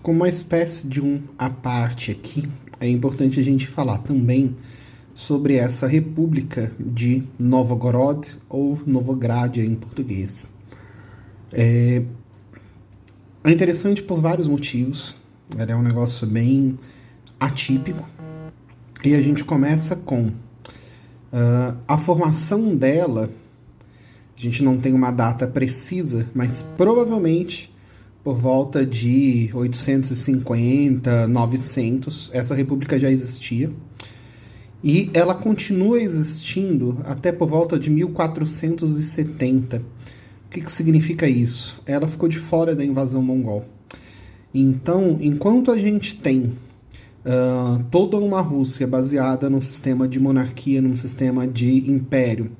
Como uma espécie de um à parte aqui, é importante a gente falar também sobre essa República de Novgorod ou Novográdia em português. É interessante por vários motivos, ela é um negócio bem atípico, e a gente começa com a formação dela. A gente não tem uma data precisa, mas provavelmente por volta de 850, 900, essa república já existia. E ela continua existindo até por volta de 1470. O que significa isso? Ela ficou de fora da invasão mongol. Então, enquanto a gente tem toda uma Rússia baseada num sistema de monarquia, num sistema de império,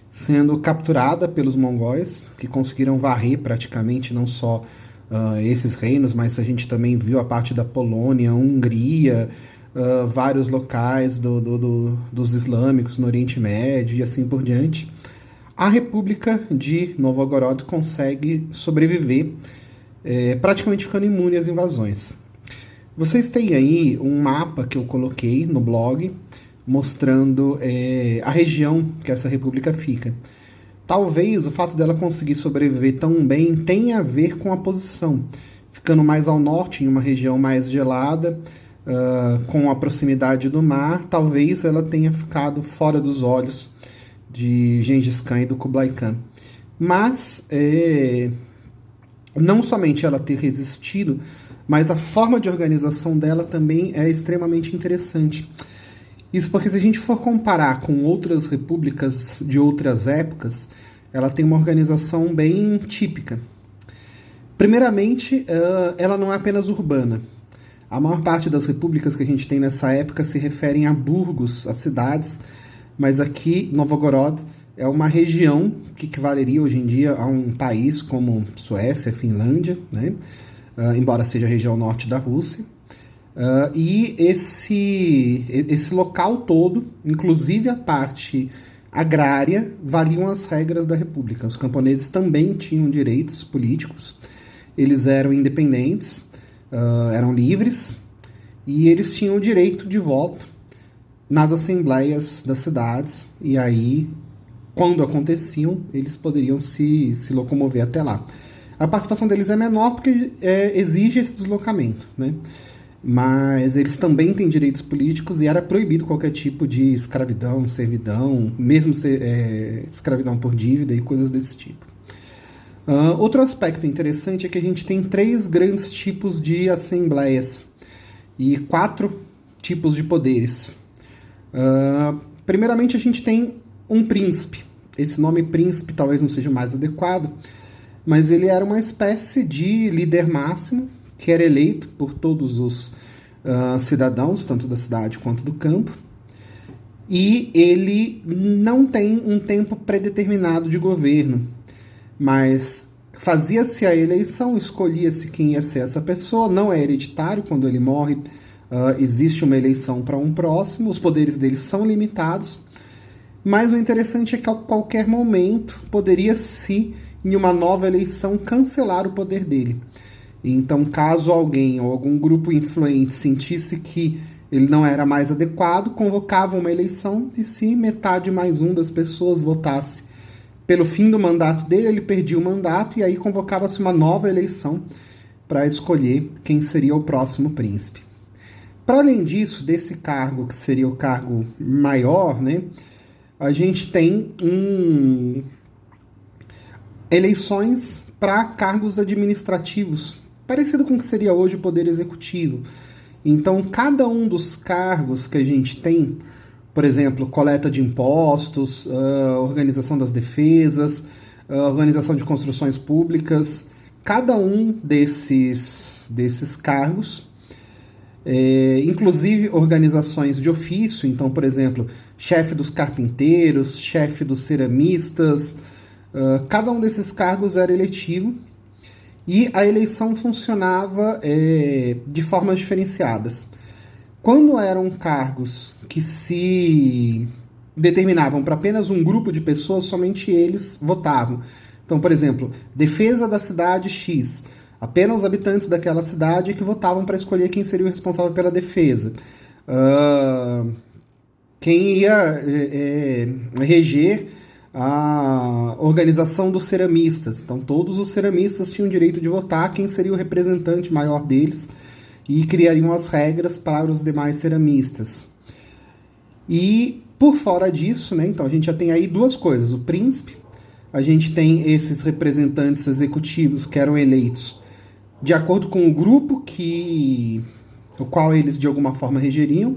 sendo capturada pelos mongóis, que conseguiram varrer praticamente não só esses reinos, mas a gente também viu a parte da Polônia, Hungria, vários locais dos islâmicos no Oriente Médio e assim por diante. A República de Novgorod consegue sobreviver, praticamente ficando imune às invasões. Vocês têm aí um mapa que eu coloquei no blog, mostrando a região que essa república fica. Talvez o fato dela conseguir sobreviver tão bem tenha a ver com a posição, ficando mais ao norte, em uma região mais gelada, com a proximidade do mar. Talvez ela tenha ficado fora dos olhos de Gengis Khan e do Kublai Khan. Mas não somente ela ter resistido, mas a forma de organização dela também é extremamente interessante. Isso porque, se a gente for comparar com outras repúblicas de outras épocas, ela tem uma organização bem típica. Primeiramente, ela não é apenas urbana. A maior parte das repúblicas que a gente tem nessa época se referem a burgos, a cidades, mas aqui, Novgorod é uma região que equivaleria hoje em dia a um país como Suécia, Finlândia, né? Embora seja a região norte da Rússia. E esse local todo, inclusive a parte agrária, valiam as regras da República. Os camponeses também tinham direitos políticos, eles eram independentes, eram livres, e eles tinham o direito de voto nas assembleias das cidades, e aí, quando aconteciam, eles poderiam se locomover até lá. A participação deles é menor porque exige esse deslocamento, né? Mas eles também têm direitos políticos e era proibido qualquer tipo de escravidão, servidão, mesmo escravidão por dívida e coisas desse tipo. Outro aspecto interessante é que a gente tem 3 grandes tipos de assembleias e 4 tipos de poderes. Primeiramente, a gente tem um príncipe. Esse nome príncipe talvez não seja o mais adequado, mas ele era uma espécie de líder máximo, que era eleito por todos os cidadãos, tanto da cidade quanto do campo, e ele não tem um tempo predeterminado de governo, mas fazia-se a eleição, escolhia-se quem ia ser essa pessoa, não é hereditário. Quando ele morre, existe uma eleição para um próximo, os poderes dele são limitados, mas o interessante é que a qualquer momento poderia-se, em uma nova eleição, cancelar o poder dele. Então, caso alguém ou algum grupo influente sentisse que ele não era mais adequado, convocava uma eleição, e se metade mais um das pessoas votasse pelo fim do mandato dele, ele perdia o mandato, e aí convocava-se uma nova eleição para escolher quem seria o próximo príncipe. Para além disso, desse cargo, que seria o cargo maior, né, a gente tem eleições para cargos administrativos, parecido com o que seria hoje o Poder Executivo. Então, cada um dos cargos que a gente tem, por exemplo, coleta de impostos, organização das defesas, organização de construções públicas, cada um desses cargos, inclusive organizações de ofício, então, por exemplo, chefe dos carpinteiros, chefe dos ceramistas, cada um desses cargos era eletivo, e a eleição funcionava de formas diferenciadas. Quando eram cargos que se determinavam para apenas um grupo de pessoas, somente eles votavam. Então, por exemplo, defesa da cidade X. Apenas os habitantes daquela cidade que votavam para escolher quem seria o responsável pela defesa. Uh, quem ia reger a organização dos ceramistas. Então, todos os ceramistas tinham direito de votar quem seria o representante maior deles e criariam as regras para os demais ceramistas. E, por fora disso, né, então a gente já tem aí duas coisas. O príncipe, a gente tem esses representantes executivos que eram eleitos de acordo com o grupo o qual eles, de alguma forma, regeriam.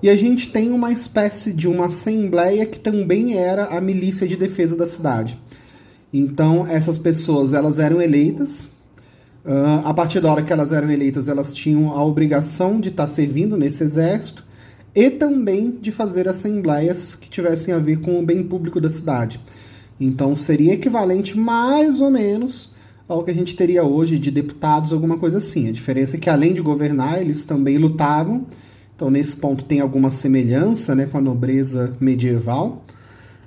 E a gente tem uma espécie de uma assembleia que também era a milícia de defesa da cidade. Então, essas pessoas, elas eram eleitas. A partir da hora que elas eram eleitas, elas tinham a obrigação de estar servindo nesse exército e também de fazer assembleias que tivessem a ver com o bem público da cidade. Então, seria equivalente mais ou menos ao que a gente teria hoje de deputados, alguma coisa assim. A diferença é que, além de governar, eles também lutavam. Então, nesse ponto, tem alguma semelhança, né, com a nobreza medieval,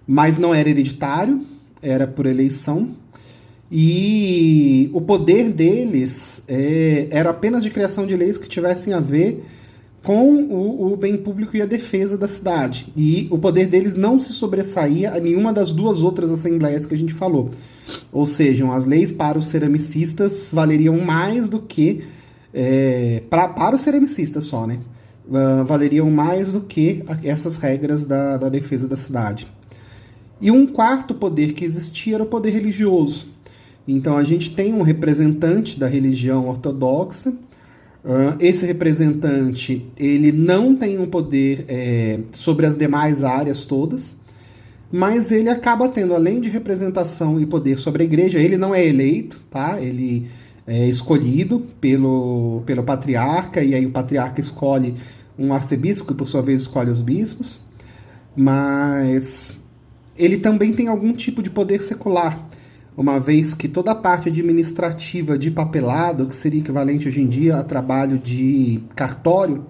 mas não era hereditário, era por eleição. E o poder deles era apenas de criação de leis que tivessem a ver com o bem público e a defesa da cidade. E o poder deles não se sobressaía a nenhuma das duas outras assembleias que a gente falou. Ou seja, as leis para os ceramicistas valeriam mais do que... para os ceramicistas só, né? Valeriam mais do que essas regras da defesa da cidade. E um quarto poder que existia era o poder religioso. Então, a gente tem um representante da religião ortodoxa. Esse representante, ele não tem um poder sobre as demais áreas todas, mas ele acaba tendo, além de representação e poder sobre a igreja, ele não é eleito, tá? Ele é escolhido pelo patriarca, e aí o patriarca escolhe um arcebispo, que por sua vez escolhe os bispos, mas ele também tem algum tipo de poder secular, uma vez que toda a parte administrativa de papelado, que seria equivalente hoje em dia a trabalho de cartório,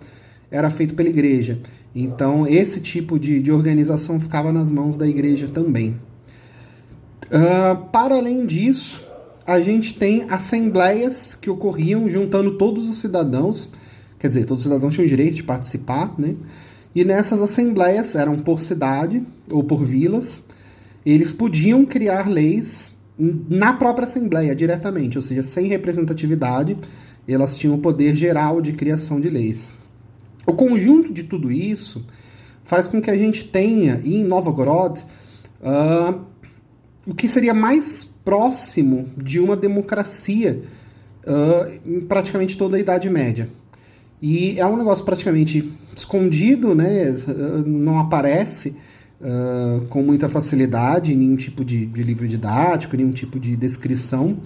era feito pela igreja. Então, esse tipo de organização ficava nas mãos da igreja também. Para além disso, a gente tem assembleias que ocorriam juntando todos os cidadãos, quer dizer, todos os cidadãos tinham o direito de participar, né? E nessas assembleias, eram por cidade ou por vilas, eles podiam criar leis na própria assembleia, diretamente, ou seja, sem representatividade, elas tinham o poder geral de criação de leis. O conjunto de tudo isso faz com que a gente tenha, em Novgorod, o que seria mais próximo de uma democracia em praticamente toda a Idade Média. E é um negócio praticamente escondido, né? Não aparece com muita facilidade, nenhum tipo de livro didático, nenhum tipo de descrição.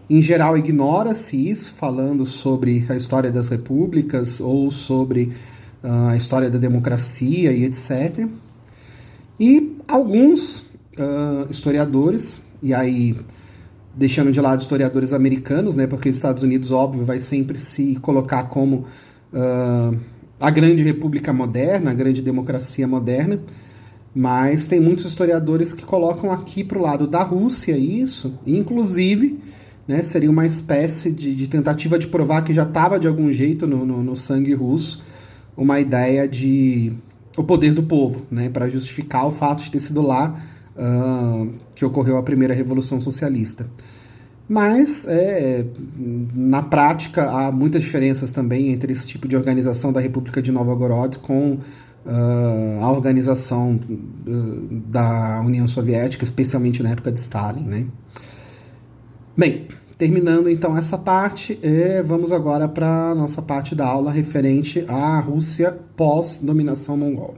Em geral, ignora-se isso, falando sobre a história das repúblicas ou sobre a história da democracia e etc. E alguns historiadores, e aí deixando de lado historiadores americanos, né, porque os Estados Unidos, óbvio, vai sempre se colocar como a grande república moderna, a grande democracia moderna, mas tem muitos historiadores que colocam aqui para o lado da Rússia isso, e inclusive, né, seria uma espécie de tentativa de provar que já estava de algum jeito no sangue russo uma ideia de o poder do povo, né, para justificar o fato de ter sido lá que ocorreu a primeira Revolução Socialista. Mas, na prática, há muitas diferenças também entre esse tipo de organização da República de Novgorod com a organização da União Soviética, especialmente na época de Stalin, né? Bem, terminando então essa parte, vamos agora para a nossa parte da aula referente à Rússia pós-dominação mongol.